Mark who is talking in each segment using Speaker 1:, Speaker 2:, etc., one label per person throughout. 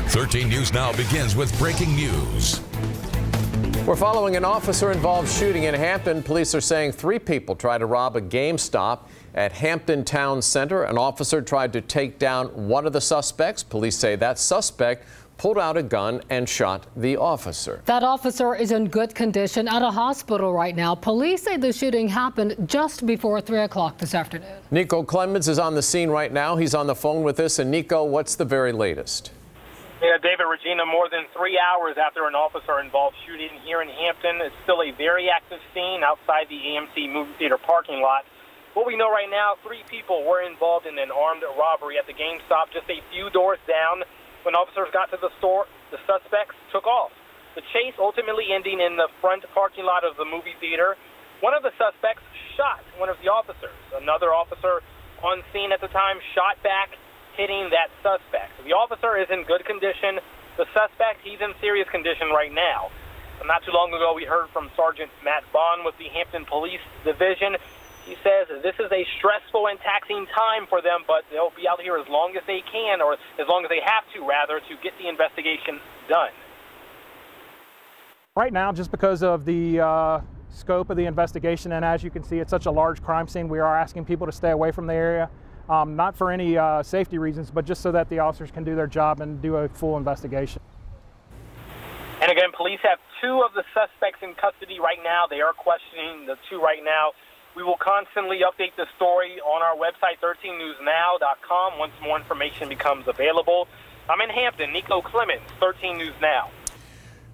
Speaker 1: 13 News Now begins with breaking news.
Speaker 2: We're following an officer-involved shooting in Hampton. Police are saying 3 people tried to rob a GameStop at Hampton Town Center. An officer tried to take down one of the suspects. Police say that suspect pulled out a gun and shot the officer.
Speaker 3: That officer is in good condition at a hospital right now. Police say the shooting happened just before 3 o'clock this afternoon. Nico
Speaker 2: Clemens is on the scene right now. He's on the phone with us. And Nico, what's the very latest?
Speaker 4: Yeah, David, Regina, more than 3 hours after an officer-involved shooting here in Hampton, it's still a very active scene outside the AMC movie theater parking lot. What we know right now, 3 people were involved in an armed robbery at the GameStop just a few doors down. When officers got to the store, the suspects took off. The chase ultimately ending in the front parking lot of the movie theater. One of the suspects shot one of the officers. Another officer on scene at the time shot back, hitting that suspect. The officer is in good condition. The suspect, he's in serious condition right now. Not too long ago, we heard from Sergeant Matt Bond with the Hampton Police Division. He says this is a stressful and taxing time for them, but they'll be out here as long as they can, or as long as they have to, rather, to get the investigation done.
Speaker 5: Right now, just because of the scope of the investigation, and as you can see, it's such a large crime scene, we are asking people to stay away from the area. Not for any safety reasons, but just so that the officers can do their job and do a full investigation.
Speaker 4: And again, police have 2 of the suspects in custody right now. They are questioning the 2 right now. We will constantly update the story on our website, 13newsnow.com, once more information becomes available. I'm in Hampton. Nico Clemens, 13 News Now.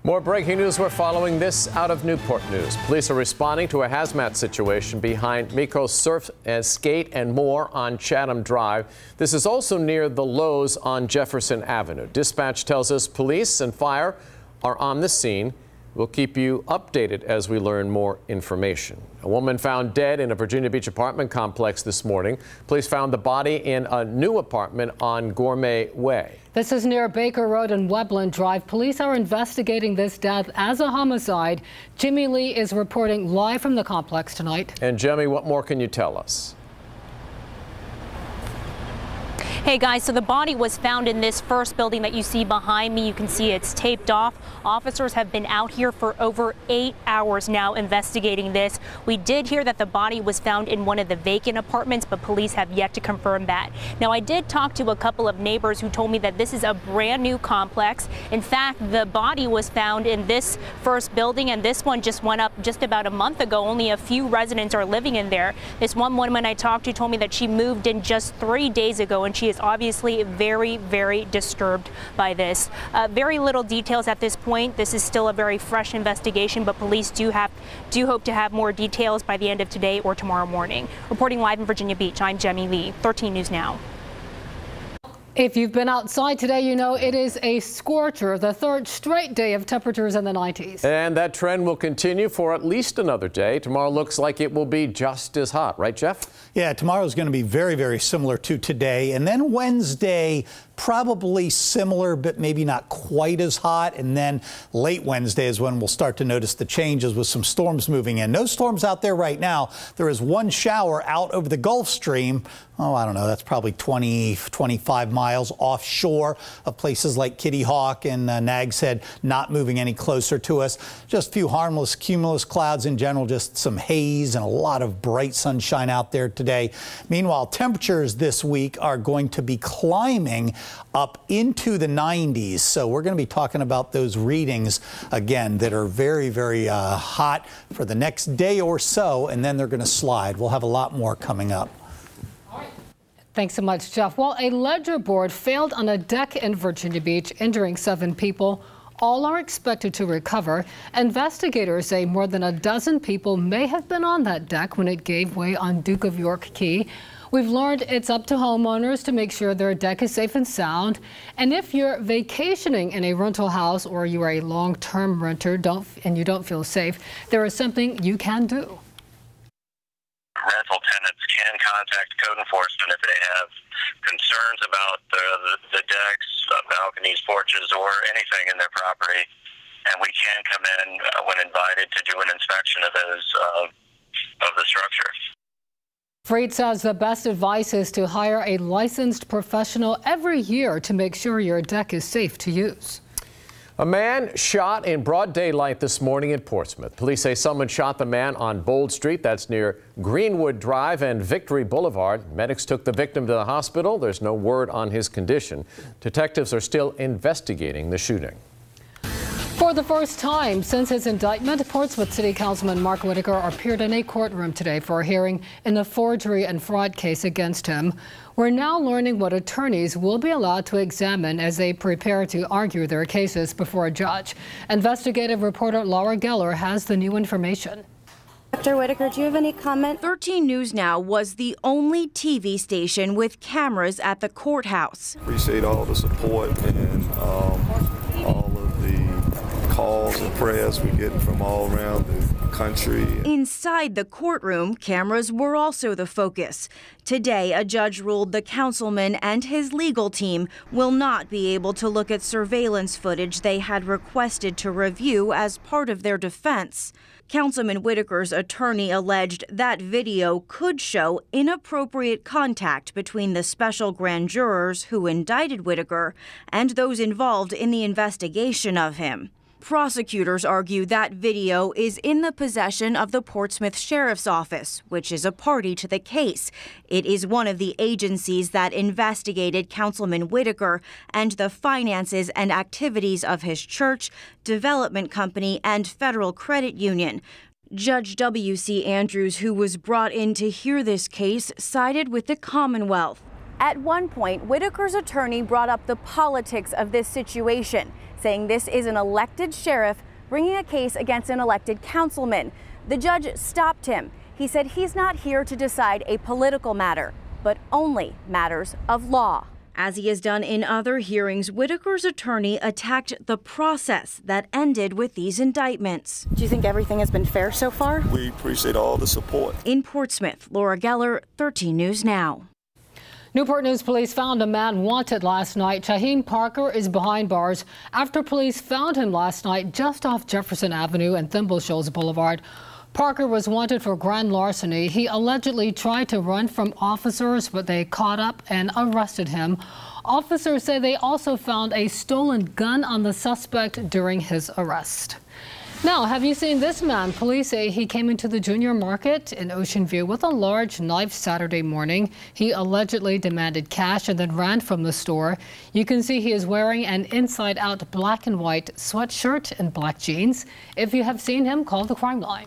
Speaker 2: More breaking news. We're following this out of Newport News. Police are responding to a hazmat situation behind Miko's Surf and Skate and More on Chatham Drive. This is also near the Lowe's on Jefferson Avenue. Dispatch tells us police and fire are on the scene. We'll keep you updated as we learn more information. A woman found dead in a Virginia Beach apartment complex this morning. Police found the body in a new apartment on Gourmet Way.
Speaker 3: This is near Baker Road and Webland Drive. Police are investigating this death as a homicide. Jimmy Lee is reporting live from the complex tonight.
Speaker 2: And Jimmy, what more can you tell us?
Speaker 6: Hey guys, so the body was found in this first building that you see behind me. You can see it's taped off. Officers have been out here for over 8 hours now investigating this. We did hear that the body was found in one of the vacant apartments, but police have yet to confirm that. Now, I did talk to a couple of neighbors who told me that this is a brand new complex. In fact, the body was found in this first building, and this one just went up just about a month ago. Only a few residents are living in there. This one woman I talked to told me that she moved in just 3 days ago, and she is obviously very, very disturbed by this. Very little details at this point. This is still a very fresh investigation, but police do hope to have more details by the end of today or tomorrow morning. Reporting live in Virginia Beach, I'm Jemmy Lee, 13 News Now.
Speaker 3: If you've been outside today, you know it is a scorcher, the 3rd straight day of temperatures in the 90s.
Speaker 2: And that trend will continue for at least another day. Tomorrow looks like it will be just as hot, right, Jeff?
Speaker 7: Yeah, tomorrow is going to be very, very similar to today. And then Wednesday, probably similar, but maybe not quite as hot. And then late Wednesday is when we'll start to notice the changes with some storms moving in. No storms out there right now. There is one shower out over the Gulf Stream. Oh, I don't know. That's probably 20, 25 miles offshore of places like Kitty Hawk and Nag's Head, not moving any closer to us. Just a few harmless cumulus clouds in general, just some haze and a lot of bright sunshine out there today. Meanwhile, temperatures this week are going to be climbing up into the 90s. So we're going to be talking about those readings again that are very, very hot for the next day or so, and then they're going to slide. We'll have a lot more coming up.
Speaker 3: Thanks so much, Jeff. Well, a ledger board failed on a deck in Virginia Beach, injuring 7 people. All are expected to recover. Investigators say more than a dozen people may have been on that deck when it gave way on Duke of York Key. We've learned it's up to homeowners to make sure their deck is safe and sound. And if you're vacationing in a rental house or you are a long-term renter and you don't feel safe, there is something you can do.
Speaker 8: Rental tenants can contact code enforcement if they have concerns about the decks, balconies, porches, or anything in their property, and we can come in when invited to do an inspection of those of the structure.
Speaker 3: Freed says the best advice is to hire a licensed professional every year to make sure your deck is safe to use.
Speaker 2: A man shot in broad daylight this morning in Portsmouth. Police say someone shot the man on Bold Street. That's near Greenwood Drive and Victory Boulevard. Medics took the victim to the hospital. There's no word on his condition. Detectives are still investigating the shooting.
Speaker 3: For the first time since his indictment, Portsmouth City Councilman Mark Whitaker appeared in a courtroom today for a hearing in the forgery and fraud case against him. We're now learning what attorneys will be allowed to examine as they prepare to argue their cases before a judge. Investigative reporter Laura Geller has the new information.
Speaker 9: Dr. Whitaker, do you have any comment?
Speaker 10: 13 News Now was the only TV station with cameras at the courthouse.
Speaker 11: Appreciate all the support and all of the calls and prayers we're getting from all around the country.
Speaker 10: Inside the courtroom, cameras were also the focus. Today, a judge ruled the councilman and his legal team will not be able to look at surveillance footage they had requested to review as part of their defense. Councilman Whitaker's attorney alleged that video could show inappropriate contact between the special grand jurors who indicted Whitaker and those involved in the investigation of him. Prosecutors argue that video is in the possession of the Portsmouth Sheriff's Office, which is a party to the case. It is one of the agencies that investigated Councilman Whitaker and the finances and activities of his church, development company, and federal credit union. Judge W.C. Andrews, who was brought in to hear this case, sided with the Commonwealth.
Speaker 9: At one point, Whitaker's attorney brought up the politics of this situation, saying this is an elected sheriff bringing a case against an elected councilman. The judge stopped him. He said he's not here to decide a political matter, but only matters of law.
Speaker 10: As he has done in other hearings, Whitaker's attorney attacked the process that ended with these indictments.
Speaker 9: Do you think everything has been fair so far?
Speaker 11: We appreciate all the support.
Speaker 10: In Portsmouth, Laura Geller, 13 News Now.
Speaker 3: Newport News police found a man wanted last night. Shaheen Parker is behind bars after police found him last night just off Jefferson Avenue and Thimble Shoals Boulevard. Parker was wanted for grand larceny. He allegedly tried to run from officers, but they caught up and arrested him. Officers say they also found a stolen gun on the suspect during his arrest. Now, have you seen this man? Police say he came into the junior market in Ocean View with a large knife Saturday morning. He allegedly demanded cash and then ran from the store. You can see he is wearing an inside-out black and white sweatshirt and black jeans. If you have seen him, call the crime line.